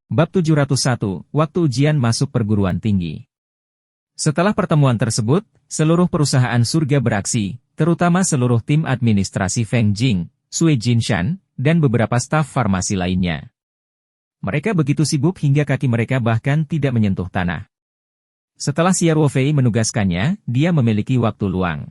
Bab 701, Waktu Ujian Masuk Perguruan Tinggi. Setelah pertemuan tersebut, seluruh perusahaan surga beraksi, terutama seluruh tim administrasi Feng Jing, Sui Jinshan, dan beberapa staf farmasi lainnya. Mereka begitu sibuk hingga kaki mereka bahkan tidak menyentuh tanah. Setelah Xia Ruofei menugaskannya, dia memiliki waktu luang.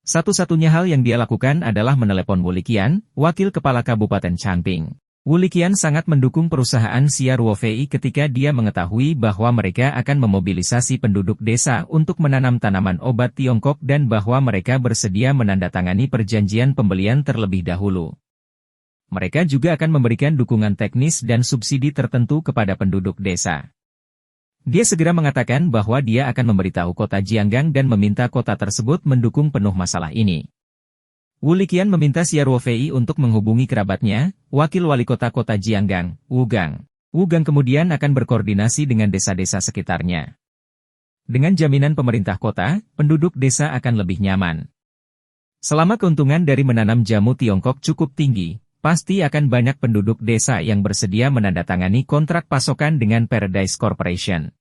Satu-satunya hal yang dia lakukan adalah menelepon Wu Liqian, wakil kepala Kabupaten Changping. Wu Liqian sangat mendukung perusahaan Xia Ruofei ketika dia mengetahui bahwa mereka akan memobilisasi penduduk desa untuk menanam tanaman obat Tiongkok dan bahwa mereka bersedia menandatangani perjanjian pembelian terlebih dahulu. Mereka juga akan memberikan dukungan teknis dan subsidi tertentu kepada penduduk desa. Dia segera mengatakan bahwa dia akan memberitahu kota Jianggang dan meminta kota tersebut mendukung penuh masalah ini. Wu Liqian meminta Xia Ruofei untuk menghubungi kerabatnya, wakil wali kota Jianggang, Wu Gang. Wu Gang kemudian akan berkoordinasi dengan desa-desa sekitarnya. Dengan jaminan pemerintah kota, penduduk desa akan lebih nyaman. Selama keuntungan dari menanam jamu Tiongkok cukup tinggi, pasti akan banyak penduduk desa yang bersedia menandatangani kontrak pasokan dengan Paradise Corporation.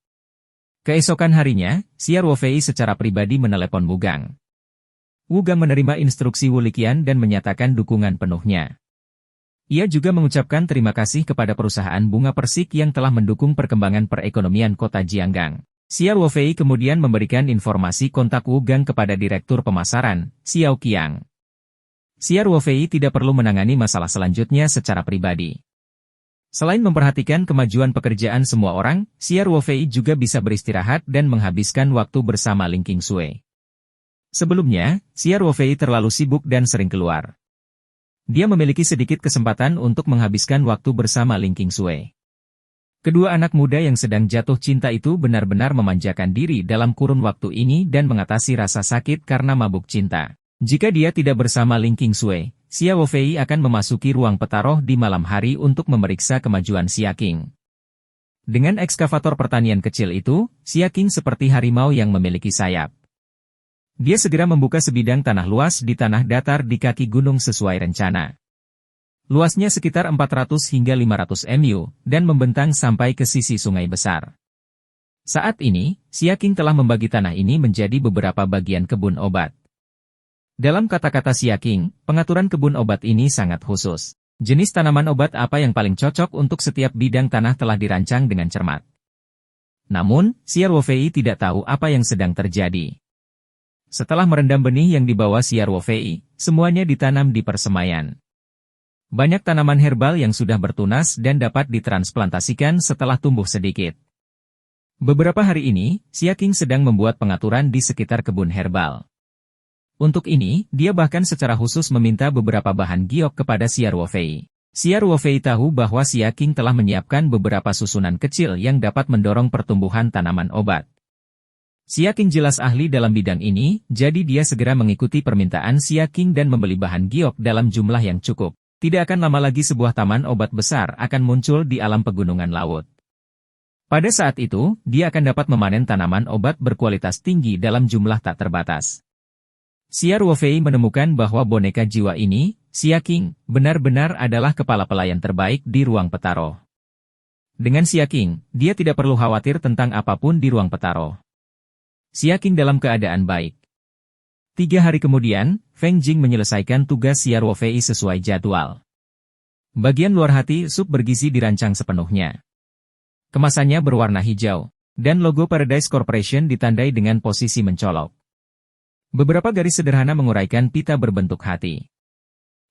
Keesokan harinya, Xia Ruofei secara pribadi menelepon Wu Gang. Wu Gang menerima instruksi Wu Liqian dan menyatakan dukungan penuhnya. Ia juga mengucapkan terima kasih kepada perusahaan bunga persik yang telah mendukung perkembangan perekonomian kota Jianggang. Xia Ruofei kemudian memberikan informasi kontak Wu Gang kepada Direktur Pemasaran, Xiao Qiang. Xia Ruofei tidak perlu menangani masalah selanjutnya secara pribadi. Selain memperhatikan kemajuan pekerjaan semua orang, Xia Ruofei juga bisa beristirahat dan menghabiskan waktu bersama Ling Qingsui. Sebelumnya, Xia Ruofei terlalu sibuk dan sering keluar. Dia memiliki sedikit kesempatan untuk menghabiskan waktu bersama Ling Qingsui. Kedua anak muda yang sedang jatuh cinta itu benar-benar memanjakan diri dalam kurun waktu ini dan mengatasi rasa sakit karena mabuk cinta. Jika dia tidak bersama Ling Qingsui, Xia Ruofei akan memasuki ruang petaroh di malam hari untuk memeriksa kemajuan Xia Qing. Dengan ekskavator pertanian kecil itu, Xia Qing seperti harimau yang memiliki sayap. Dia segera membuka sebidang tanah luas di tanah datar di kaki gunung sesuai rencana. Luasnya sekitar 400 hingga 500 mu, dan membentang sampai ke sisi sungai besar. Saat ini, Xia Qing telah membagi tanah ini menjadi beberapa bagian kebun obat. Dalam kata-kata Xia Qing, pengaturan kebun obat ini sangat khusus. Jenis tanaman obat apa yang paling cocok untuk setiap bidang tanah telah dirancang dengan cermat. Namun, Xia Ruofei tidak tahu apa yang sedang terjadi. Setelah merendam benih yang dibawa Xia Ruofei, semuanya ditanam di persemaian. Banyak tanaman herbal yang sudah bertunas dan dapat ditransplantasikan setelah tumbuh sedikit. Beberapa hari ini, Xia Qing sedang membuat pengaturan di sekitar kebun herbal. Untuk ini, dia bahkan secara khusus meminta beberapa bahan giok kepada Xia Ruofei. Xia Ruofei tahu bahwa Xia Qing telah menyiapkan beberapa susunan kecil yang dapat mendorong pertumbuhan tanaman obat. Xia Qing jelas ahli dalam bidang ini, jadi dia segera mengikuti permintaan Xia Qing dan membeli bahan giok dalam jumlah yang cukup. Tidak akan lama lagi sebuah taman obat besar akan muncul di alam pegunungan laut. Pada saat itu, dia akan dapat memanen tanaman obat berkualitas tinggi dalam jumlah tak terbatas. Xia Ruofei menemukan bahwa boneka jiwa ini, Xia Qing, benar-benar adalah kepala pelayan terbaik di ruang petaroh. Dengan Xia Qing, dia tidak perlu khawatir tentang apapun di ruang petaroh. Xia Qing dalam keadaan baik. 3 hari kemudian, Feng Jing menyelesaikan tugas Xia Ruofei sesuai jadwal. Bagian luar hati sup bergizi dirancang sepenuhnya. Kemasannya berwarna hijau, dan logo Paradise Corporation ditandai dengan posisi mencolok. Beberapa garis sederhana menguraikan pita berbentuk hati.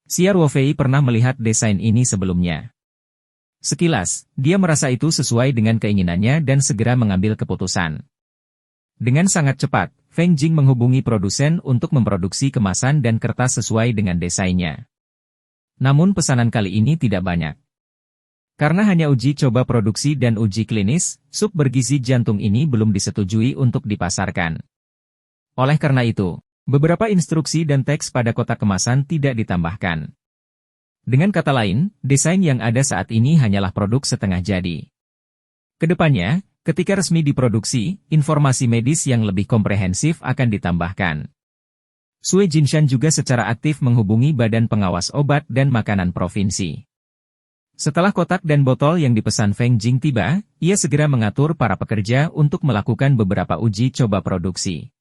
Xia Ruofei pernah melihat desain ini sebelumnya. Sekilas, dia merasa itu sesuai dengan keinginannya dan segera mengambil keputusan. Dengan sangat cepat, Feng Jing menghubungi produsen untuk memproduksi kemasan dan kertas sesuai dengan desainnya. Namun pesanan kali ini tidak banyak. Karena hanya uji coba produksi dan uji klinis, sup bergizi jantung ini belum disetujui untuk dipasarkan. Oleh karena itu, beberapa instruksi dan teks pada kotak kemasan tidak ditambahkan. Dengan kata lain, desain yang ada saat ini hanyalah produk setengah jadi. Kedepannya, ketika resmi diproduksi, informasi medis yang lebih komprehensif akan ditambahkan. Sui Jinshan juga secara aktif menghubungi Badan Pengawas Obat dan Makanan Provinsi. Setelah kotak dan botol yang dipesan Feng Jing tiba, ia segera mengatur para pekerja untuk melakukan beberapa uji coba produksi.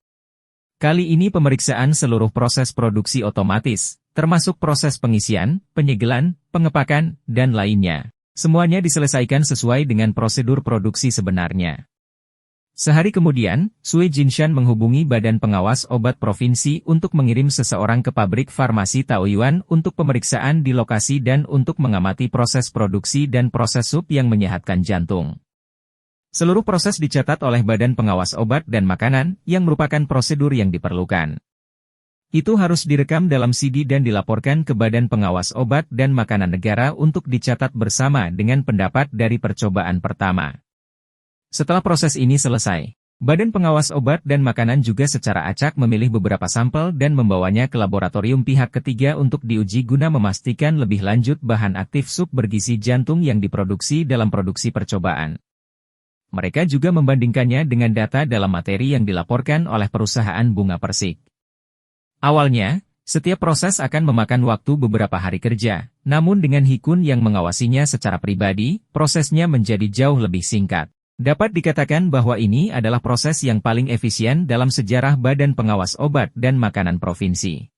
Kali ini pemeriksaan seluruh proses produksi otomatis, termasuk proses pengisian, penyegelan, pengepakan, dan lainnya. Semuanya diselesaikan sesuai dengan prosedur produksi sebenarnya. Sehari kemudian, Sue Jinshan menghubungi Badan Pengawas Obat Provinsi untuk mengirim seseorang ke pabrik farmasi Taoyuan untuk pemeriksaan di lokasi dan untuk mengamati proses produksi dan proses sup yang menyehatkan jantung. Seluruh proses dicatat oleh Badan Pengawas Obat dan Makanan, yang merupakan prosedur yang diperlukan. Itu harus direkam dalam CD dan dilaporkan ke Badan Pengawas Obat dan Makanan Negara untuk dicatat bersama dengan pendapat dari percobaan pertama. Setelah proses ini selesai, Badan Pengawas Obat dan Makanan juga secara acak memilih beberapa sampel dan membawanya ke laboratorium pihak ketiga untuk diuji guna memastikan lebih lanjut bahan aktif sup bergizi jantung yang diproduksi dalam produksi percobaan. Mereka juga membandingkannya dengan data dalam materi yang dilaporkan oleh perusahaan bunga persik. Awalnya, setiap proses akan memakan waktu beberapa hari kerja, namun dengan Hikun yang mengawasinya secara pribadi, prosesnya menjadi jauh lebih singkat. Dapat dikatakan bahwa ini adalah proses yang paling efisien dalam sejarah Badan Pengawas Obat dan Makanan Provinsi.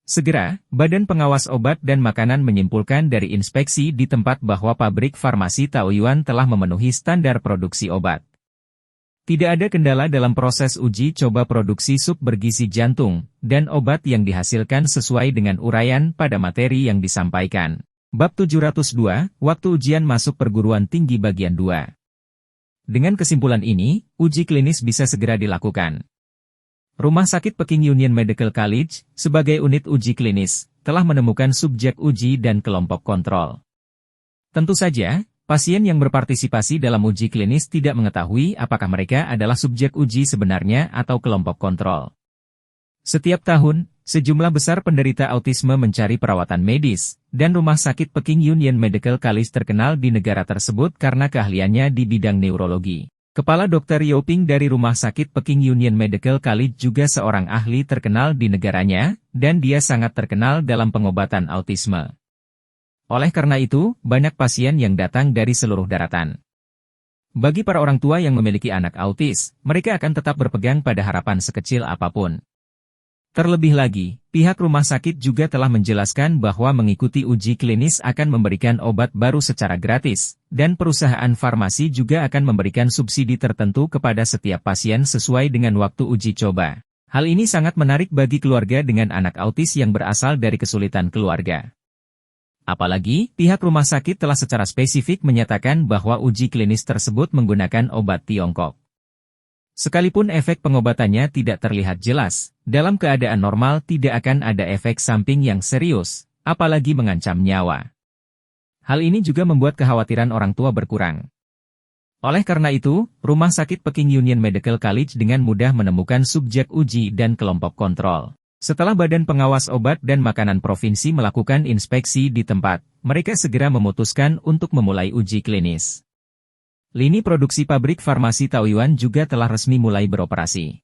Segera, Badan Pengawas Obat dan Makanan menyimpulkan dari inspeksi di tempat bahwa pabrik farmasi Taoyuan telah memenuhi standar produksi obat. Tidak ada kendala dalam proses uji coba produksi sup bergizi jantung, dan obat yang dihasilkan sesuai dengan uraian pada materi yang disampaikan. Bab 702, Waktu Ujian Masuk Perguruan Tinggi Bagian 2. Dengan kesimpulan ini, uji klinis bisa segera dilakukan. Rumah Sakit Peking Union Medical College, sebagai unit uji klinis, telah menemukan subjek uji dan kelompok kontrol. Tentu saja, pasien yang berpartisipasi dalam uji klinis tidak mengetahui apakah mereka adalah subjek uji sebenarnya atau kelompok kontrol. Setiap tahun, sejumlah besar penderita autisme mencari perawatan medis, dan Rumah Sakit Peking Union Medical College terkenal di negara tersebut karena keahliannya di bidang neurologi. Kepala Dr. Yoping dari Rumah Sakit Peking Union Medical College juga seorang ahli terkenal di negaranya, dan dia sangat terkenal dalam pengobatan autisme. Oleh karena itu, banyak pasien yang datang dari seluruh daratan. Bagi para orang tua yang memiliki anak autis, mereka akan tetap berpegang pada harapan sekecil apapun. Terlebih lagi, pihak rumah sakit juga telah menjelaskan bahwa mengikuti uji klinis akan memberikan obat baru secara gratis, dan perusahaan farmasi juga akan memberikan subsidi tertentu kepada setiap pasien sesuai dengan waktu uji coba. Hal ini sangat menarik bagi keluarga dengan anak autis yang berasal dari kesulitan keluarga. Apalagi, pihak rumah sakit telah secara spesifik menyatakan bahwa uji klinis tersebut menggunakan obat Tiongkok. Sekalipun efek pengobatannya tidak terlihat jelas, dalam keadaan normal tidak akan ada efek samping yang serius, apalagi mengancam nyawa. Hal ini juga membuat kekhawatiran orang tua berkurang. Oleh karena itu, Rumah Sakit Peking Union Medical College dengan mudah menemukan subjek uji dan kelompok kontrol. Setelah Badan Pengawas Obat dan Makanan Provinsi melakukan inspeksi di tempat, mereka segera memutuskan untuk memulai uji klinis. Lini produksi pabrik farmasi Taoyuan juga telah resmi mulai beroperasi.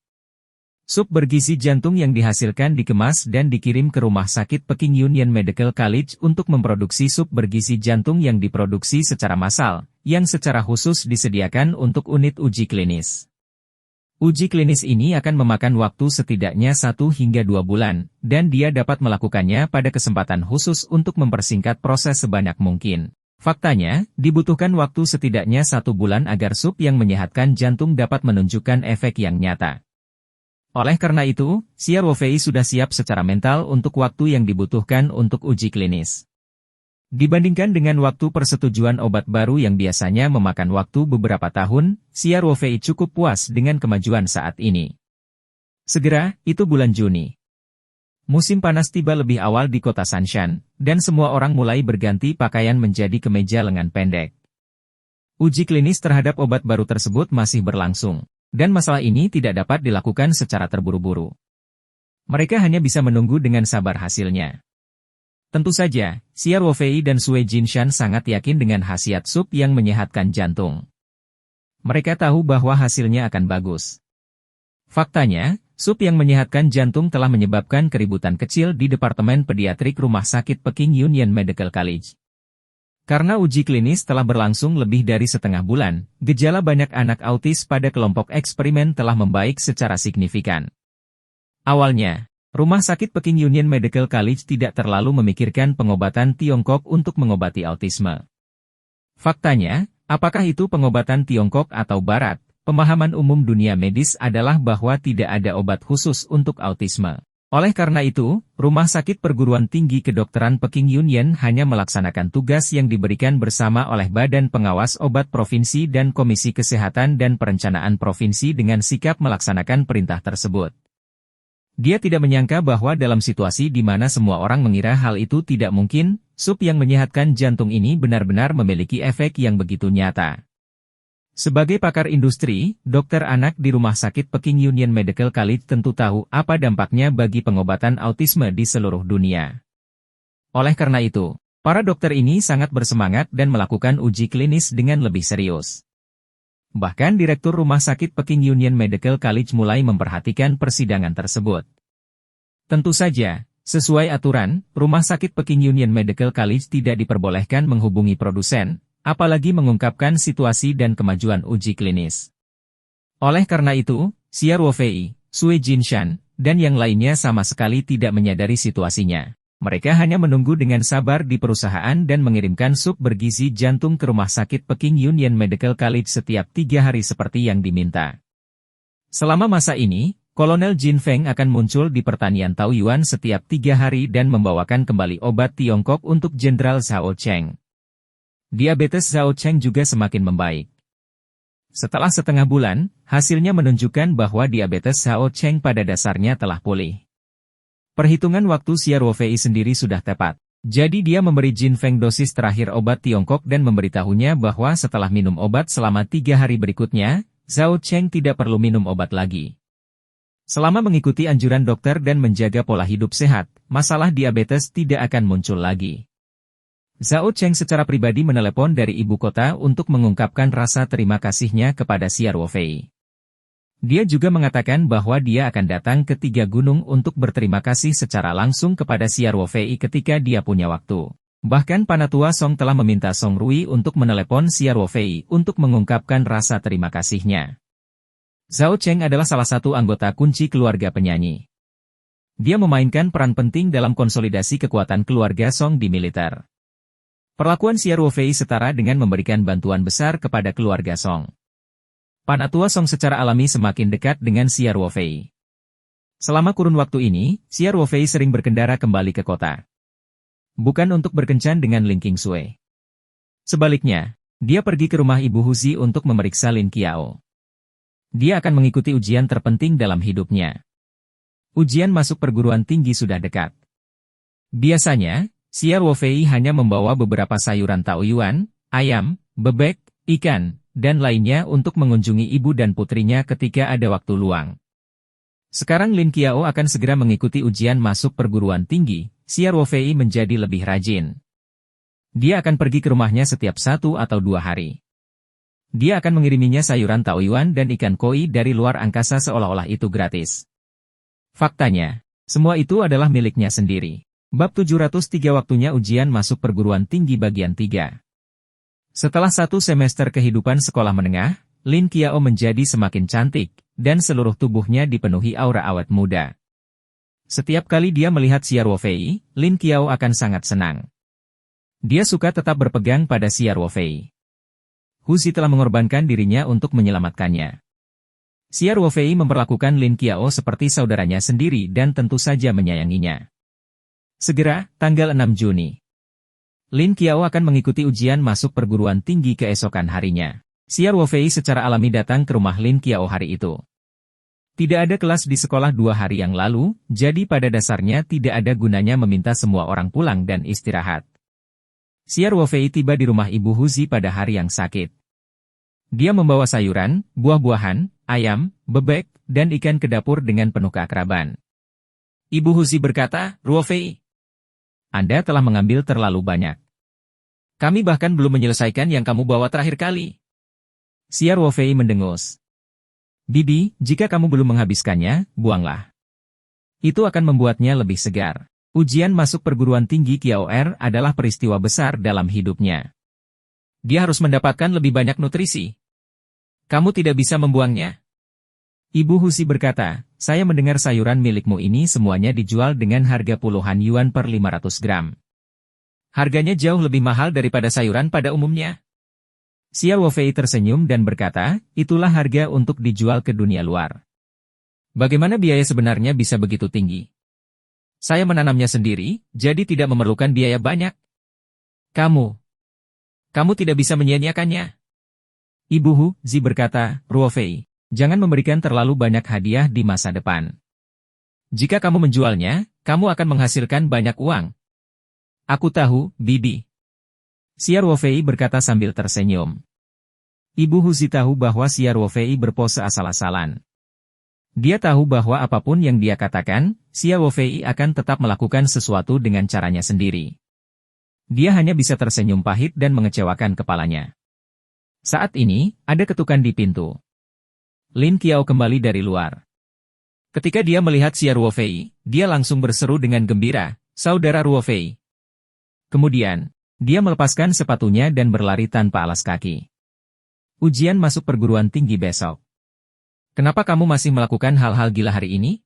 Sup bergizi jantung yang dihasilkan dikemas dan dikirim ke Rumah Sakit Peking Union Medical College untuk memproduksi sup bergizi jantung yang diproduksi secara massal, yang secara khusus disediakan untuk unit uji klinis. Uji klinis ini akan memakan waktu setidaknya 1 hingga 2 bulan, dan dia dapat melakukannya pada kesempatan khusus untuk mempersingkat proses sebanyak mungkin. Faktanya, dibutuhkan waktu setidaknya 1 bulan agar sup yang menyehatkan jantung dapat menunjukkan efek yang nyata. Oleh karena itu, Xia Ruofei sudah siap secara mental untuk waktu yang dibutuhkan untuk uji klinis. Dibandingkan dengan waktu persetujuan obat baru yang biasanya memakan waktu beberapa tahun, Xia Ruofei cukup puas dengan kemajuan saat ini. Segera, itu bulan Juni. Musim panas tiba lebih awal di kota Sanshan, dan semua orang mulai berganti pakaian menjadi kemeja lengan pendek. Uji klinis terhadap obat baru tersebut masih berlangsung, dan masalah ini tidak dapat dilakukan secara terburu-buru. Mereka hanya bisa menunggu dengan sabar hasilnya. Tentu saja, Xia Ruofei dan Sue Jinshan sangat yakin dengan khasiat sup yang menyehatkan jantung. Mereka tahu bahwa hasilnya akan bagus. Faktanya, sup yang menyehatkan jantung telah menyebabkan keributan kecil di Departemen Pediatrik Rumah Sakit Peking Union Medical College. Karena uji klinis telah berlangsung lebih dari setengah bulan, gejala banyak anak autis pada kelompok eksperimen telah membaik secara signifikan. Awalnya, Rumah Sakit Peking Union Medical College tidak terlalu memikirkan pengobatan Tiongkok untuk mengobati autisme. Faktanya, apakah itu pengobatan Tiongkok atau Barat, pemahaman umum dunia medis adalah bahwa tidak ada obat khusus untuk autisme. Oleh karena itu, Rumah Sakit Perguruan Tinggi Kedokteran Peking Union hanya melaksanakan tugas yang diberikan bersama oleh Badan Pengawas Obat Provinsi dan Komisi Kesehatan dan Perencanaan Provinsi dengan sikap melaksanakan perintah tersebut. Dia tidak menyangka bahwa dalam situasi di mana semua orang mengira hal itu tidak mungkin, sup yang menyehatkan jantung ini benar-benar memiliki efek yang begitu nyata. Sebagai pakar industri, dokter anak di Rumah Sakit Peking Union Medical College tentu tahu apa dampaknya bagi pengobatan autisme di seluruh dunia. Oleh karena itu, para dokter ini sangat bersemangat dan melakukan uji klinis dengan lebih serius. Bahkan Direktur Rumah Sakit Peking Union Medical College mulai memperhatikan persidangan tersebut. Tentu saja, sesuai aturan, Rumah Sakit Peking Union Medical College tidak diperbolehkan menghubungi produsen, apalagi mengungkapkan situasi dan kemajuan uji klinis. Oleh karena itu, Xia Ruofei, Sui Jinshan, dan yang lainnya sama sekali tidak menyadari situasinya. Mereka hanya menunggu dengan sabar di perusahaan dan mengirimkan sup bergizi jantung ke Rumah Sakit Peking Union Medical College setiap 3 hari seperti yang diminta. Selama masa ini, Kolonel Jin Feng akan muncul di pertanian Taoyuan setiap 3 hari dan membawakan kembali obat Tiongkok untuk Jenderal Zhao Cheng. Diabetes Zhao Cheng juga semakin membaik. Setelah setengah bulan, hasilnya menunjukkan bahwa diabetes Zhao Cheng pada dasarnya telah pulih. Perhitungan waktu Xia Ruofei sendiri sudah tepat. Jadi dia memberi Jin Feng dosis terakhir obat Tiongkok dan memberitahunya bahwa setelah minum obat selama 3 hari berikutnya, Zhao Cheng tidak perlu minum obat lagi. Selama mengikuti anjuran dokter dan menjaga pola hidup sehat, masalah diabetes tidak akan muncul lagi. Zhao Cheng secara pribadi menelepon dari ibu kota untuk mengungkapkan rasa terima kasihnya kepada Xia Ruofei. Dia juga mengatakan bahwa dia akan datang ke 3 gunung untuk berterima kasih secara langsung kepada Xia Ruofei ketika dia punya waktu. Bahkan Panatua Song telah meminta Song Rui untuk menelepon Xia Ruofei untuk mengungkapkan rasa terima kasihnya. Zhao Cheng adalah salah satu anggota kunci keluarga penyanyi. Dia memainkan peran penting dalam konsolidasi kekuatan keluarga Song di militer. Perlakuan Xia Ruofei setara dengan memberikan bantuan besar kepada keluarga Song. Panatua Song secara alami semakin dekat dengan Xia Ruofei. Selama kurun waktu ini, Xia Ruofei sering berkendara kembali ke kota. Bukan untuk berkencan dengan Lin Qingsui. Sebaliknya, dia pergi ke rumah Ibu Huzi untuk memeriksa Lin Qiao. Dia akan mengikuti ujian terpenting dalam hidupnya. Ujian masuk perguruan tinggi sudah dekat. Biasanya, Xia Ruofei hanya membawa beberapa sayuran Taoyuan, ayam, bebek, ikan, dan lainnya untuk mengunjungi ibu dan putrinya ketika ada waktu luang. Sekarang Lin Qiao akan segera mengikuti ujian masuk perguruan tinggi, Xia Ruofei menjadi lebih rajin. Dia akan pergi ke rumahnya setiap 1 atau 2 hari. Dia akan mengiriminya sayuran Taoyuan dan ikan koi dari luar angkasa seolah-olah itu gratis. Faktanya, semua itu adalah miliknya sendiri. Bab 703 waktunya ujian masuk perguruan tinggi bagian 3. Setelah 1 semester kehidupan sekolah menengah, Lin Qiao menjadi semakin cantik, dan seluruh tubuhnya dipenuhi aura awet muda. Setiap kali dia melihat Xia Ruofei, Lin Qiao akan sangat senang. Dia suka tetap berpegang pada Xia Ruofei. Huzi telah mengorbankan dirinya untuk menyelamatkannya. Xia Ruofei memperlakukan Lin Qiao seperti saudaranya sendiri dan tentu saja menyayanginya. Segera, tanggal 6 Juni. Lin Qiao akan mengikuti ujian masuk perguruan tinggi keesokan harinya. Xia Ruofei secara alami datang ke rumah Lin Qiao hari itu. Tidak ada kelas di sekolah 2 hari yang lalu, jadi pada dasarnya tidak ada gunanya meminta semua orang pulang dan istirahat. Xia Ruofei tiba di rumah Ibu Huzi pada hari yang sakit. Dia membawa sayuran, buah-buahan, ayam, bebek, dan ikan ke dapur dengan penuh keakraban. Ibu Huzi berkata, "Ruofei, Anda telah mengambil terlalu banyak. Kami bahkan belum menyelesaikan yang kamu bawa terakhir kali." Xia Ruofei mendengus. "Bibi, jika kamu belum menghabiskannya, buanglah. Itu akan membuatnya lebih segar." Ujian masuk perguruan tinggi Qiao Er adalah peristiwa besar dalam hidupnya. Dia harus mendapatkan lebih banyak nutrisi. Kamu tidak bisa membuangnya. Ibu Husi berkata, saya mendengar sayuran milikmu ini semuanya dijual dengan harga puluhan yuan per 500 gram. Harganya jauh lebih mahal daripada sayuran pada umumnya. Xia Wofei tersenyum dan berkata, itulah harga untuk dijual ke dunia luar. Bagaimana biaya sebenarnya bisa begitu tinggi? Saya menanamnya sendiri, jadi tidak memerlukan biaya banyak. Kamu tidak bisa menyia-nyiakannya. Ibu Hu Zi berkata, Ruofei, jangan memberikan terlalu banyak hadiah di masa depan. Jika kamu menjualnya, kamu akan menghasilkan banyak uang. Aku tahu, Bibi. Xia Ruofei berkata sambil tersenyum. Ibu Hu Zi tahu bahwa Xia Ruofei berpose asal-asalan. Dia tahu bahwa apapun yang dia katakan, Xia Ruofei akan tetap melakukan sesuatu dengan caranya sendiri. Dia hanya bisa tersenyum pahit dan mengecewakan kepalanya. Saat ini, ada ketukan di pintu. Lin Qiao kembali dari luar. Ketika dia melihat Xia Ruofei, dia langsung berseru dengan gembira, Saudara Ruofei. Kemudian, dia melepaskan sepatunya dan berlari tanpa alas kaki. Ujian masuk perguruan tinggi besok. Kenapa kamu masih melakukan hal-hal gila hari ini?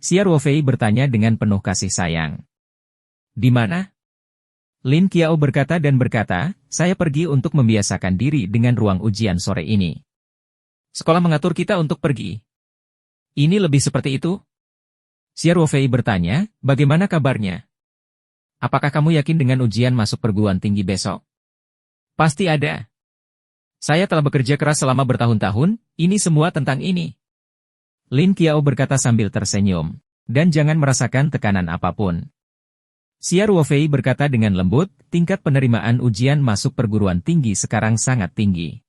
Xia Ruofei bertanya dengan penuh kasih sayang. Di mana? Lin Qiao berkata, saya pergi untuk membiasakan diri dengan ruang ujian sore ini. Sekolah mengatur kita untuk pergi. Ini lebih seperti itu? Xia Ruofei bertanya, bagaimana kabarnya? Apakah kamu yakin dengan ujian masuk perguruan tinggi besok? Pasti ada. Saya telah bekerja keras selama bertahun-tahun, ini semua tentang ini. Lin Qiao berkata sambil tersenyum, dan jangan merasakan tekanan apapun. Xia Ruofei berkata dengan lembut, tingkat penerimaan ujian masuk perguruan tinggi sekarang sangat tinggi.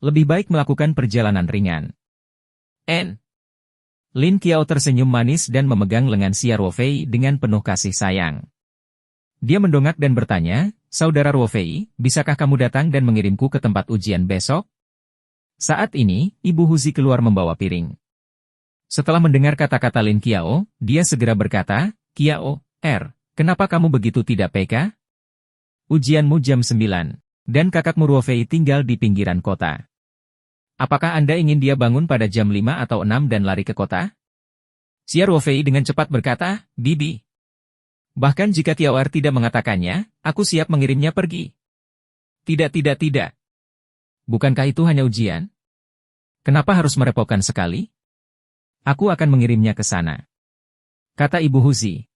Lebih baik melakukan perjalanan ringan. Lin Qiao tersenyum manis dan memegang lengan Xia Ruofei dengan penuh kasih sayang. Dia mendongak dan bertanya, Saudara Ruofei, bisakah kamu datang dan mengirimku ke tempat ujian besok? Saat ini, Ibu Huzi keluar membawa piring. Setelah mendengar kata-kata Lin Qiao, dia segera berkata, Qiao, kenapa kamu begitu tidak peka? Ujianmu jam 9, dan kakakmu Ruofei tinggal di pinggiran kota. Apakah Anda ingin dia bangun pada jam 5 atau 6 dan lari ke kota? Xia Ruofei dengan cepat berkata, Bibi. Bahkan jika Qiao tidak mengatakannya, aku siap mengirimnya pergi. Tidak. Bukankah itu hanya ujian? Kenapa harus merepotkan sekali? Aku akan mengirimnya ke sana. Kata Ibu Huzi.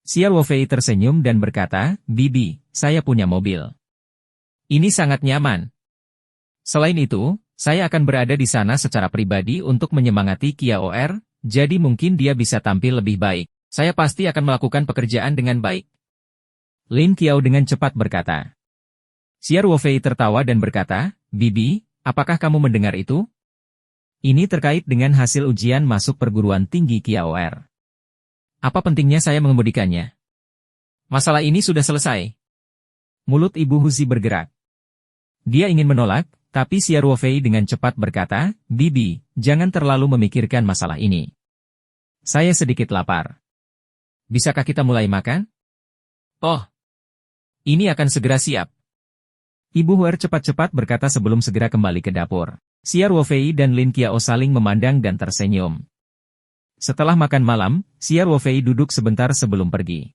Xia Ruofei tersenyum dan berkata, Bibi, saya punya mobil. Ini sangat nyaman. Selain itu, saya akan berada di sana secara pribadi untuk menyemangati Qiao, jadi mungkin dia bisa tampil lebih baik. Saya pasti akan melakukan pekerjaan dengan baik. Lin Qiao dengan cepat berkata. Xia Ruofei tertawa dan berkata, Bibi, apakah kamu mendengar itu? Ini terkait dengan hasil ujian masuk perguruan tinggi Qiao. Apa pentingnya saya mengemudikannya? Masalah ini sudah selesai. Mulut Ibu Huzi bergerak. Dia ingin menolak, tapi Xia Ruofei dengan cepat berkata, Bibi, jangan terlalu memikirkan masalah ini. Saya sedikit lapar. Bisakah kita mulai makan? Oh, ini akan segera siap. Ibu Huer cepat-cepat berkata sebelum segera kembali ke dapur. Xia Ruofei dan Lin Qiao saling memandang dan tersenyum. Setelah makan malam, Xia Ruofei duduk sebentar sebelum pergi.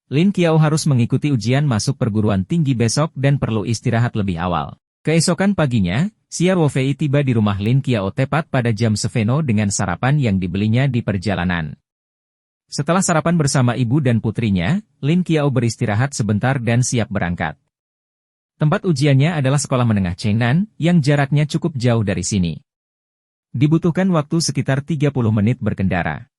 Lin Qiao harus mengikuti ujian masuk perguruan tinggi besok dan perlu istirahat lebih awal. Keesokan paginya, Xia Ruofei tiba di rumah Lin Qiao tepat pada jam seveno dengan sarapan yang dibelinya di perjalanan. Setelah sarapan bersama ibu dan putrinya, Lin Qiao beristirahat sebentar dan siap berangkat. Tempat ujiannya adalah sekolah menengah Chengnan, yang jaraknya cukup jauh dari sini. Dibutuhkan waktu sekitar 30 menit berkendara.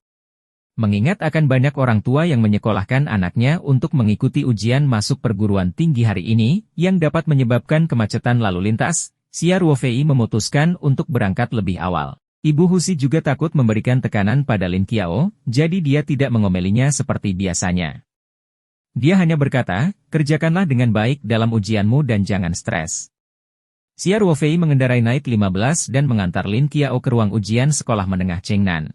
Mengingat akan banyak orang tua yang menyekolahkan anaknya untuk mengikuti ujian masuk perguruan tinggi hari ini, yang dapat menyebabkan kemacetan lalu lintas, Xia Ruofei memutuskan untuk berangkat lebih awal. Ibu Husi juga takut memberikan tekanan pada Lin Qiao, jadi dia tidak mengomelinya seperti biasanya. Dia hanya berkata, kerjakanlah dengan baik dalam ujianmu dan jangan stres. Xia Ruofei mengendarai Night 15 dan mengantar Lin Qiao ke ruang ujian sekolah menengah Chengnan.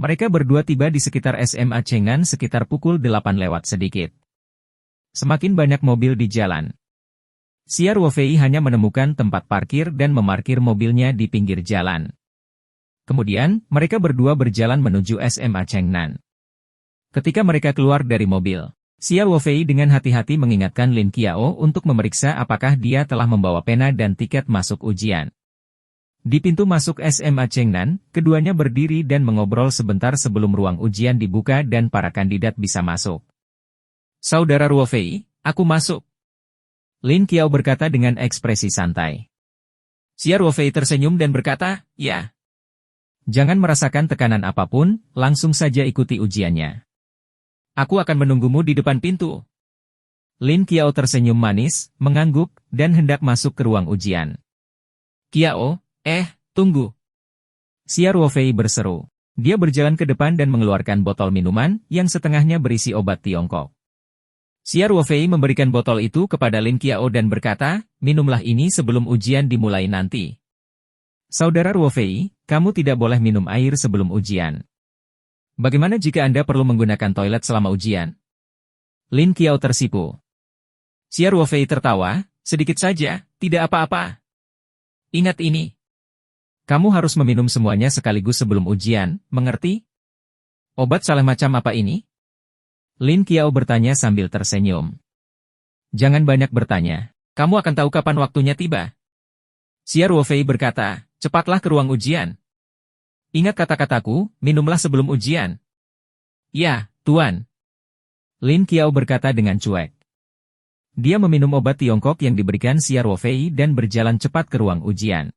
Mereka berdua tiba di sekitar SMA Chengnan sekitar pukul 8 lewat sedikit. Semakin banyak mobil di jalan. Xia Ruofei hanya menemukan tempat parkir dan memarkir mobilnya di pinggir jalan. Kemudian, mereka berdua berjalan menuju SMA Chengnan. Ketika mereka keluar dari mobil, Xia Ruofei dengan hati-hati mengingatkan Lin Qiao untuk memeriksa apakah dia telah membawa pena dan tiket masuk ujian. Di pintu masuk SMA Chengnan, keduanya berdiri dan mengobrol sebentar sebelum ruang ujian dibuka dan para kandidat bisa masuk. "Saudara Ruofei, aku masuk," Lin Qiao berkata dengan ekspresi santai. Xia Ruofei tersenyum dan berkata, "Ya." Jangan merasakan tekanan apapun, langsung saja ikuti ujiannya. "Aku akan menunggumu di depan pintu." Lin Qiao tersenyum manis, mengangguk, dan hendak masuk ke ruang ujian. "Qiao, tunggu." Xia Ruofei berseru. Dia berjalan ke depan dan mengeluarkan botol minuman, yang setengahnya berisi obat Tiongkok. Xia Ruofei memberikan botol itu kepada Lin Qiao dan berkata, "Minumlah ini sebelum ujian dimulai nanti." "Saudara Ruofei, kamu tidak boleh minum air sebelum ujian. Bagaimana jika Anda perlu menggunakan toilet selama ujian?" Lin Qiao tersipu. Xia Ruofei tertawa, "Sedikit saja, tidak apa-apa. Ingat ini. Kamu harus meminum semuanya sekaligus sebelum ujian, mengerti?" "Obat salah macam apa ini?" Lin Qiao bertanya sambil tersenyum. "Jangan banyak bertanya. Kamu akan tahu kapan waktunya tiba." Xia Ruofei berkata, "Cepatlah ke ruang ujian. Ingat kata-kataku, minumlah sebelum ujian." "Ya, Tuan." Lin Qiao berkata dengan cuek. Dia meminum obat Tiongkok yang diberikan Xia Ruofei dan berjalan cepat ke ruang ujian.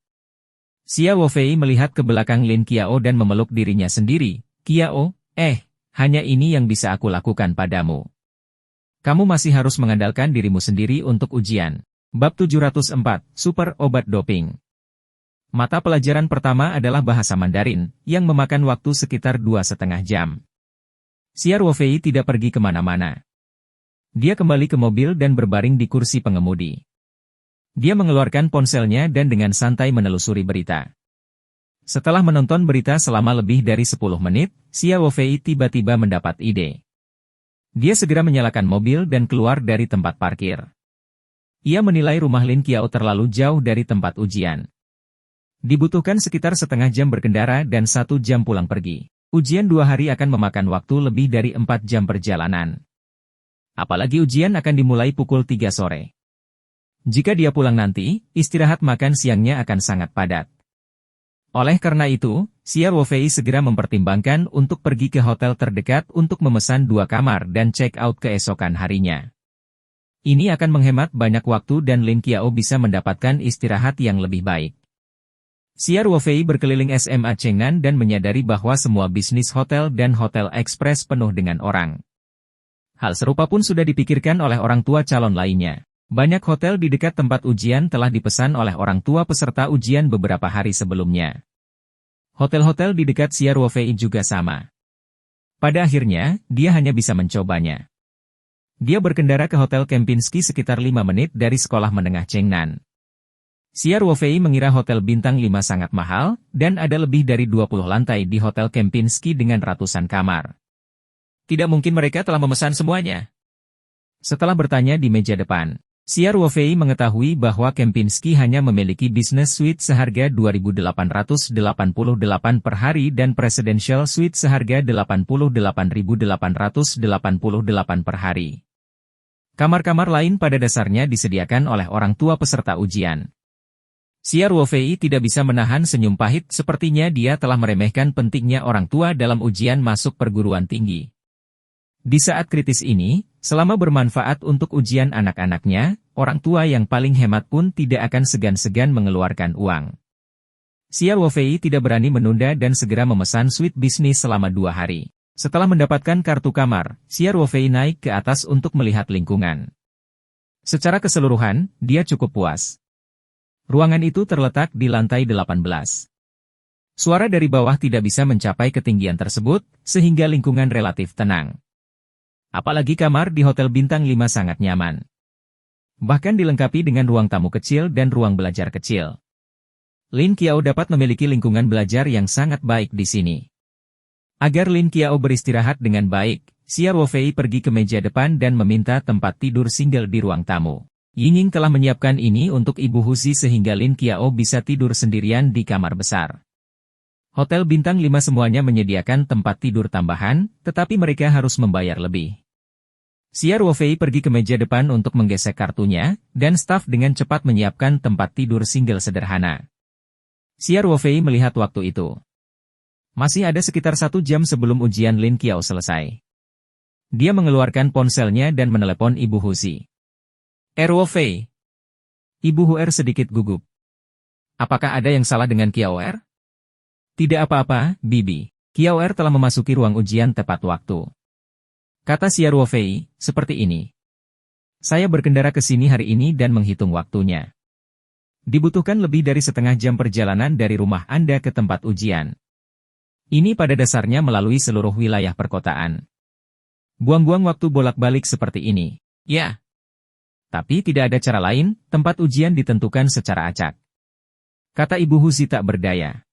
Xia Ruofei melihat ke belakang Lin Qiao dan memeluk dirinya sendiri. "Qiao, hanya ini yang bisa aku lakukan padamu. Kamu masih harus mengandalkan dirimu sendiri untuk ujian." Bab 704, Super Obat Doping. Mata pelajaran pertama adalah bahasa Mandarin, yang memakan waktu sekitar 2,5 jam. Xia Ruofei tidak pergi kemana-mana. Dia kembali ke mobil dan berbaring di kursi pengemudi. Dia mengeluarkan ponselnya dan dengan santai menelusuri berita. Setelah menonton berita selama lebih dari 10 menit, Xia Ruofei tiba-tiba mendapat ide. Dia segera menyalakan mobil dan keluar dari tempat parkir. Ia menilai rumah Lin Qiao terlalu jauh dari tempat ujian. Dibutuhkan sekitar setengah jam berkendara dan 1 jam pulang pergi. Ujian 2 hari akan memakan waktu lebih dari 4 jam perjalanan. Apalagi ujian akan dimulai pukul 3 sore. Jika dia pulang nanti, istirahat makan siangnya akan sangat padat. Oleh karena itu, Xia Ruofei segera mempertimbangkan untuk pergi ke hotel terdekat untuk memesan 2 kamar dan check-out keesokan harinya. Ini akan menghemat banyak waktu dan Lin Qiao bisa mendapatkan istirahat yang lebih baik. Xia Ruofei berkeliling SMA Chengnan dan menyadari bahwa semua bisnis hotel dan hotel ekspres penuh dengan orang. Hal serupa pun sudah dipikirkan oleh orang tua calon lainnya. Banyak hotel di dekat tempat ujian telah dipesan oleh orang tua peserta ujian beberapa hari sebelumnya. Hotel-hotel di dekat Xia Ruofei juga sama. Pada akhirnya, dia hanya bisa mencobanya. Dia berkendara ke Hotel Kempinski sekitar 5 menit dari sekolah menengah Chengnan. Xia Ruofei mengira Hotel Bintang 5 sangat mahal, dan ada lebih dari 20 lantai di Hotel Kempinski dengan ratusan kamar. Tidak mungkin mereka telah memesan semuanya. Setelah bertanya di meja depan, Xia Ruofei mengetahui bahwa Kempinski hanya memiliki business suite seharga 2.888 per hari dan presidential suite seharga 88.888 per hari. Kamar-kamar lain pada dasarnya disediakan oleh orang tua peserta ujian. Xia Ruofei tidak bisa menahan senyum pahit, sepertinya dia telah meremehkan pentingnya orang tua dalam ujian masuk perguruan tinggi. Di saat kritis ini, selama bermanfaat untuk ujian anak-anaknya, orang tua yang paling hemat pun tidak akan segan-segan mengeluarkan uang. Xia Ruofei tidak berani menunda dan segera memesan suite bisnis selama 2 hari. Setelah mendapatkan kartu kamar, Xia Ruofei naik ke atas untuk melihat lingkungan. Secara keseluruhan, dia cukup puas. Ruangan itu terletak di lantai 18. Suara dari bawah tidak bisa mencapai ketinggian tersebut, sehingga lingkungan relatif tenang. Apalagi kamar di Hotel Bintang 5 sangat nyaman. Bahkan dilengkapi dengan ruang tamu kecil dan ruang belajar kecil. Lin Qiao dapat memiliki lingkungan belajar yang sangat baik di sini. Agar Lin Qiao beristirahat dengan baik, Xia Ruofei pergi ke meja depan dan meminta tempat tidur single di ruang tamu. Yingning telah menyiapkan ini untuk Ibu Huzi sehingga Lin Qiao bisa tidur sendirian di kamar besar. Hotel bintang 5 semuanya menyediakan tempat tidur tambahan, tetapi mereka harus membayar lebih. Xia Ruofei pergi ke meja depan untuk menggesek kartunya, dan staf dengan cepat menyiapkan tempat tidur single sederhana. Xia Ruofei melihat waktu itu. Masih ada sekitar 1 jam sebelum ujian Lin Qiao selesai. Dia mengeluarkan ponselnya dan menelepon Ibu Huzi. Ruofei. Ibu Huer sedikit gugup. Apakah ada yang salah dengan Qiao Er? Tidak apa-apa, Bibi. Qiao Er telah memasuki ruang ujian tepat waktu. Kata Xia Ruofei, seperti ini. Saya berkendara ke sini hari ini dan menghitung waktunya. Dibutuhkan lebih dari setengah jam perjalanan dari rumah Anda ke tempat ujian. Ini pada dasarnya melalui seluruh wilayah perkotaan. Buang-buang waktu bolak-balik seperti ini. Ya. Tapi tidak ada cara lain, tempat ujian ditentukan secara acak. Kata Ibu Huzi tak berdaya.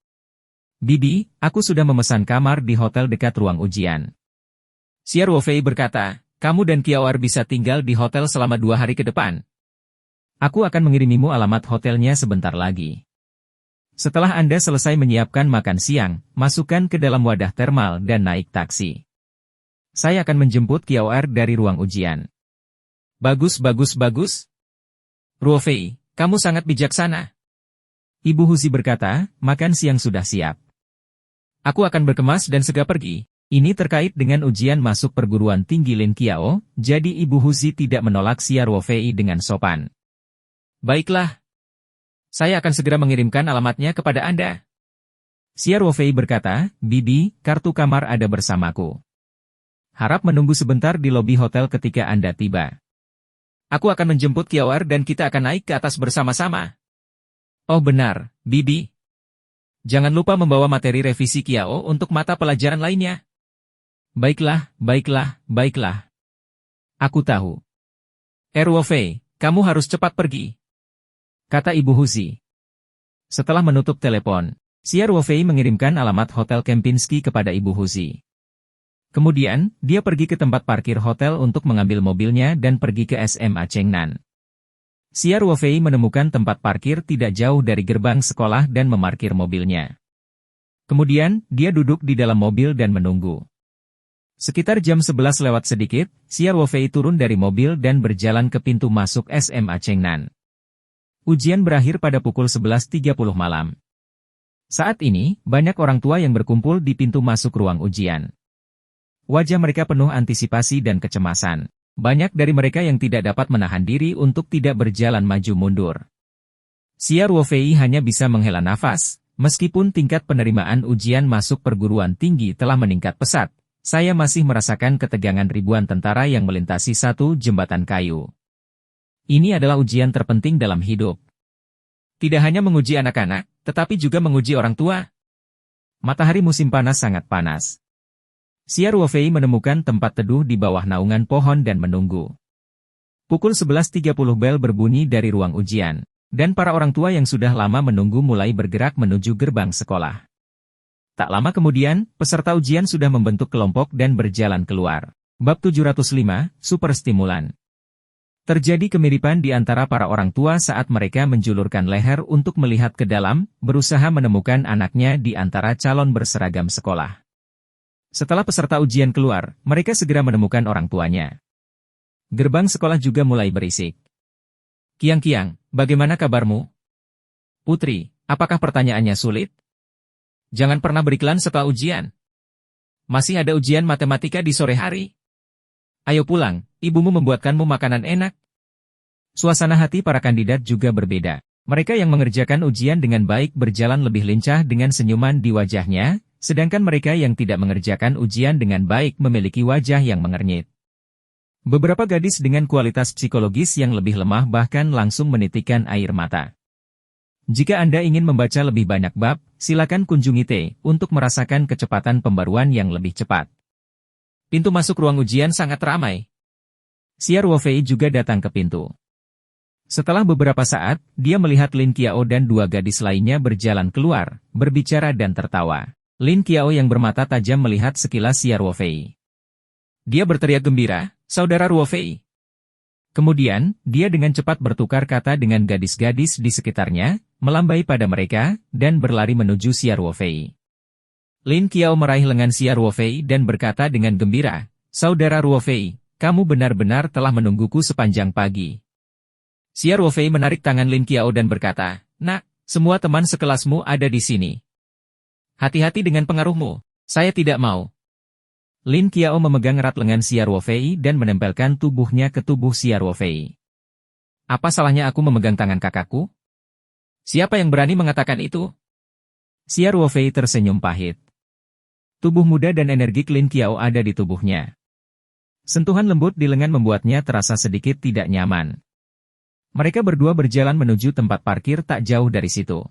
Bibi, aku sudah memesan kamar di hotel dekat ruang ujian. Xia Ruofei berkata, kamu dan Qiao Er bisa tinggal di hotel selama 2 hari ke depan. Aku akan mengirimimu alamat hotelnya sebentar lagi. Setelah Anda selesai menyiapkan makan siang, masukkan ke dalam wadah termal dan naik taksi. Saya akan menjemput Qiao Er dari ruang ujian. Bagus. Ruofei, kamu sangat bijaksana. Ibu Huzi berkata, makan siang sudah siap. Aku akan berkemas dan segera pergi. Ini terkait dengan ujian masuk perguruan tinggi Lin Qiao, jadi Ibu Huzi tidak menolak Xia Ruofei dengan sopan. Baiklah. Saya akan segera mengirimkan alamatnya kepada Anda. Xia Ruofei berkata, Bibi, kartu kamar ada bersamaku. Harap menunggu sebentar di lobi hotel ketika Anda tiba. Aku akan menjemput Qiao Er dan kita akan naik ke atas bersama-sama. Oh benar, Bibi. Jangan lupa membawa materi revisi Qiao untuk mata pelajaran lainnya. Baiklah. Aku tahu. Ruofei, kamu harus cepat pergi. Kata Ibu Huzi. Setelah menutup telepon, Xia Ruofei mengirimkan alamat Hotel Kempinski kepada Ibu Huzi. Kemudian, dia pergi ke tempat parkir hotel untuk mengambil mobilnya dan pergi ke SMA Chengnan. Xia Ruofei menemukan tempat parkir tidak jauh dari gerbang sekolah dan memarkir mobilnya. Kemudian, dia duduk di dalam mobil dan menunggu. Sekitar jam 11 lewat sedikit, Xia Ruofei turun dari mobil dan berjalan ke pintu masuk SMA Chengnan. Ujian berakhir pada pukul 11.30 malam. Saat ini, banyak orang tua yang berkumpul di pintu masuk ruang ujian. Wajah mereka penuh antisipasi dan kecemasan. Banyak dari mereka yang tidak dapat menahan diri untuk tidak berjalan maju mundur. Xia Ruofei hanya bisa menghela nafas, meskipun tingkat penerimaan ujian masuk perguruan tinggi telah meningkat pesat. Saya masih merasakan ketegangan ribuan tentara yang melintasi satu jembatan kayu. Ini adalah ujian terpenting dalam hidup. Tidak hanya menguji anak-anak, tetapi juga menguji orang tua. Matahari musim panas sangat panas. Xia Ruofei menemukan tempat teduh di bawah naungan pohon dan menunggu. Pukul 11.30 bel berbunyi dari ruang ujian, dan para orang tua yang sudah lama menunggu mulai bergerak menuju gerbang sekolah. Tak lama kemudian, peserta ujian sudah membentuk kelompok dan berjalan keluar. Bab 705, Super Stimulan. Terjadi kemiripan di antara para orang tua saat mereka menjulurkan leher untuk melihat ke dalam, berusaha menemukan anaknya di antara calon berseragam sekolah. Setelah peserta ujian keluar, mereka segera menemukan orang tuanya. Gerbang sekolah juga mulai berisik. Kiang, bagaimana kabarmu? Putri, apakah pertanyaannya sulit? Jangan pernah beriklan setelah ujian. Masih ada ujian matematika di sore hari. Ayo pulang, ibumu membuatkanmu makanan enak. Suasana hati para kandidat juga berbeda. Mereka yang mengerjakan ujian dengan baik berjalan lebih lincah dengan senyuman di wajahnya, sedangkan mereka yang tidak mengerjakan ujian dengan baik memiliki wajah yang mengernyit. Beberapa gadis dengan kualitas psikologis yang lebih lemah bahkan langsung menitikkan air mata. Jika Anda ingin membaca lebih banyak bab, silakan kunjungi T untuk merasakan kecepatan pembaruan yang lebih cepat. Pintu masuk ruang ujian sangat ramai. Xia Ruofei juga datang ke pintu. Setelah beberapa saat, dia melihat Lin Qiao dan 2 gadis lainnya berjalan keluar, berbicara dan tertawa. Lin Qiao yang bermata tajam melihat sekilas Xia Ruofei. Dia berteriak gembira, "Saudara Ruofei! Kemudian, dia dengan cepat bertukar kata dengan gadis-gadis di sekitarnya, melambai pada mereka, dan berlari menuju Xia Ruofei. Lin Qiao meraih lengan Xia Ruofei dan berkata dengan gembira, "Saudara Ruofei, kamu benar-benar telah menungguku sepanjang pagi." Xia Ruofei menarik tangan Lin Qiao dan berkata, "Nak, semua teman sekelasmu ada di sini. Hati-hati dengan pengaruhmu, saya tidak mau." Lin Qiao memegang erat lengan Xia Ruofei dan menempelkan tubuhnya ke tubuh Xia Ruofei. "Apa salahnya aku memegang tangan kakakku? Siapa yang berani mengatakan itu?" Xia Ruofei tersenyum pahit. Tubuh muda dan energik Lin Qiao ada di tubuhnya. Sentuhan lembut di lengan membuatnya terasa sedikit tidak nyaman. Mereka berdua berjalan menuju tempat parkir tak jauh dari situ.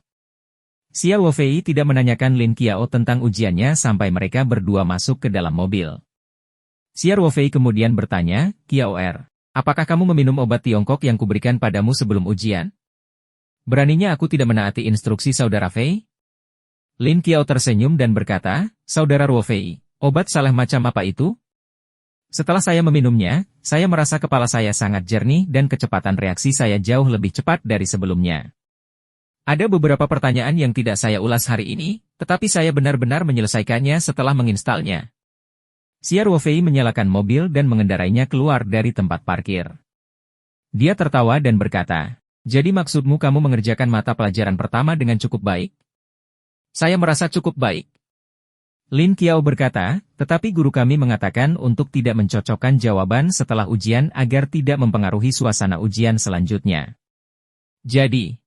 Xia Ruofei tidak menanyakan Lin Qiao tentang ujiannya sampai mereka berdua masuk ke dalam mobil. Xia Ruofei kemudian bertanya, "Qiao Er, apakah kamu meminum obat Tiongkok yang kuberikan padamu sebelum ujian? Beraninya aku tidak menaati instruksi saudara Fei?" Lin Qiao tersenyum dan berkata, "Saudara Ruofei, obat saleh macam apa itu? Setelah saya meminumnya, saya merasa kepala saya sangat jernih dan kecepatan reaksi saya jauh lebih cepat dari sebelumnya. Ada beberapa pertanyaan yang tidak saya ulas hari ini, tetapi saya benar-benar menyelesaikannya setelah menginstalnya." Xia Ruofei menyalakan mobil dan mengendarainya keluar dari tempat parkir. Dia tertawa dan berkata, "Jadi maksudmu kamu mengerjakan mata pelajaran pertama dengan cukup baik?" "Saya merasa cukup baik." Lin Qiao berkata, "Tetapi guru kami mengatakan untuk tidak mencocokkan jawaban setelah ujian agar tidak mempengaruhi suasana ujian selanjutnya. Jadi,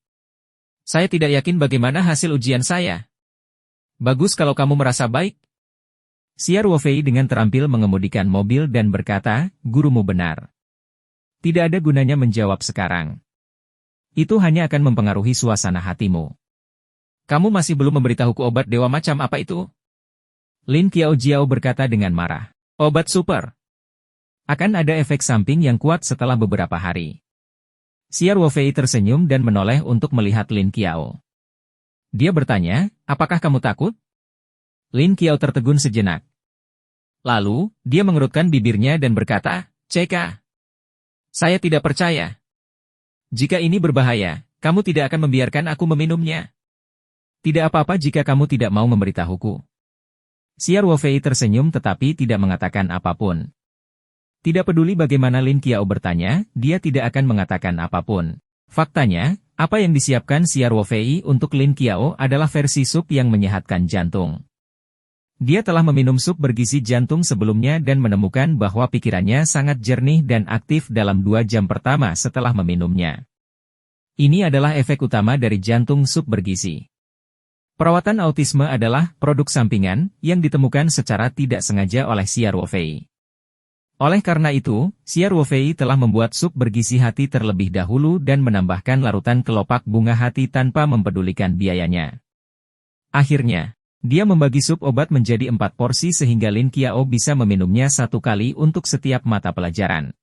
saya tidak yakin bagaimana hasil ujian saya." "Bagus kalau kamu merasa baik." Xia Ruofei dengan terampil mengemudikan mobil dan berkata, "Gurumu benar. Tidak ada gunanya menjawab sekarang. Itu hanya akan mempengaruhi suasana hatimu. Kamu masih belum memberitahuku obat dewa macam apa itu?" Lin Qiao Jiao berkata dengan marah, "Obat super. Akan ada efek samping yang kuat setelah beberapa hari." Xia Ruofei tersenyum dan menoleh untuk melihat Lin Qiao. Dia bertanya, "Apakah kamu takut?" Lin Qiao tertegun sejenak. Lalu, dia mengerutkan bibirnya dan berkata, "CK. Saya tidak percaya. Jika ini berbahaya, kamu tidak akan membiarkan aku meminumnya. Tidak apa-apa jika kamu tidak mau memberitahuku." Xia Ruofei tersenyum tetapi tidak mengatakan apapun. Tidak peduli bagaimana Lin Qiao bertanya, dia tidak akan mengatakan apapun. Faktanya, apa yang disiapkan Xia Ruofei untuk Lin Qiao adalah versi sup yang menyehatkan jantung. Dia telah meminum sup bergizi jantung sebelumnya dan menemukan bahwa pikirannya sangat jernih dan aktif dalam 2 jam pertama setelah meminumnya. Ini adalah efek utama dari jantung sup bergizi. Perawatan autisme adalah produk sampingan yang ditemukan secara tidak sengaja oleh Xia Ruofei. Oleh karena itu, Xia Ruofei telah membuat sup bergizi hati terlebih dahulu dan menambahkan larutan kelopak bunga hati tanpa mempedulikan biayanya. Akhirnya, dia membagi sup obat menjadi 4 porsi sehingga Lin Qiao bisa meminumnya 1 kali untuk setiap mata pelajaran.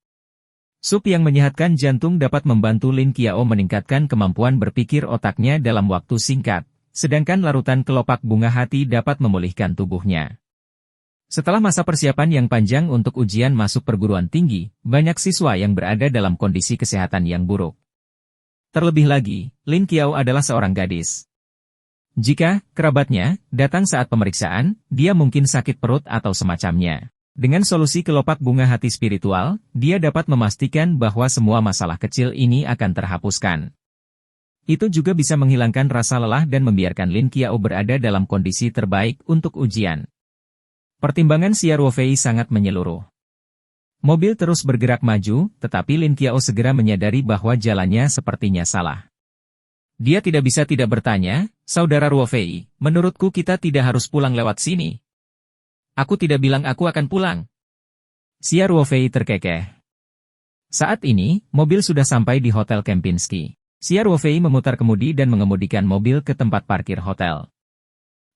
Sup yang menyehatkan jantung dapat membantu Lin Qiao meningkatkan kemampuan berpikir otaknya dalam waktu singkat, sedangkan larutan kelopak bunga hati dapat memulihkan tubuhnya. Setelah masa persiapan yang panjang untuk ujian masuk perguruan tinggi, banyak siswa yang berada dalam kondisi kesehatan yang buruk. Terlebih lagi, Lin Qiao adalah seorang gadis. Jika kerabatnya datang saat pemeriksaan, dia mungkin sakit perut atau semacamnya. Dengan solusi kelopak bunga hati spiritual, dia dapat memastikan bahwa semua masalah kecil ini akan terhapuskan. Itu juga bisa menghilangkan rasa lelah dan membiarkan Lin Qiao berada dalam kondisi terbaik untuk ujian. Pertimbangan Xia Ruofei sangat menyeluruh. Mobil terus bergerak maju, tetapi Lin Qiao segera menyadari bahwa jalannya sepertinya salah. Dia tidak bisa tidak bertanya, "Saudara Ruofei, menurutku kita tidak harus pulang lewat sini." "Aku tidak bilang aku akan pulang." Xia Ruofei terkekeh. Saat ini, mobil sudah sampai di Hotel Kempinski. Xia Ruofei memutar kemudi dan mengemudikan mobil ke tempat parkir hotel.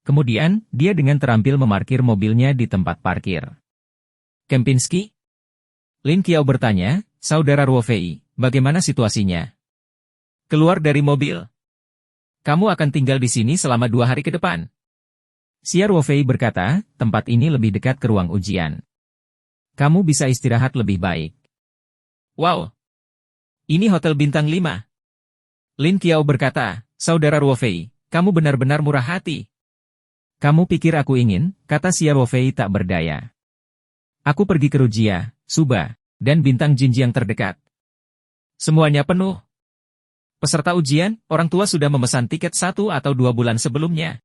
Kemudian, dia dengan terampil memarkir mobilnya di tempat parkir. "Kempinski?" Lin Qiao bertanya, "Saudara Ruofei, bagaimana situasinya?" "Keluar dari mobil. Kamu akan tinggal di sini selama 2 hari ke depan." Xia Ruofei berkata, "Tempat ini lebih dekat ke ruang ujian. Kamu bisa istirahat lebih baik." "Wow. Ini hotel bintang 5. Lin Qiao berkata, Saudara Ruofei, kamu benar-benar murah hati. Kamu pikir aku ingin, kata Xia Ruofei tak berdaya. Aku pergi ke Rujia, Suba, dan bintang Jinjiang terdekat. Semuanya penuh. Peserta ujian, orang tua sudah memesan tiket 1 atau 2 bulan sebelumnya.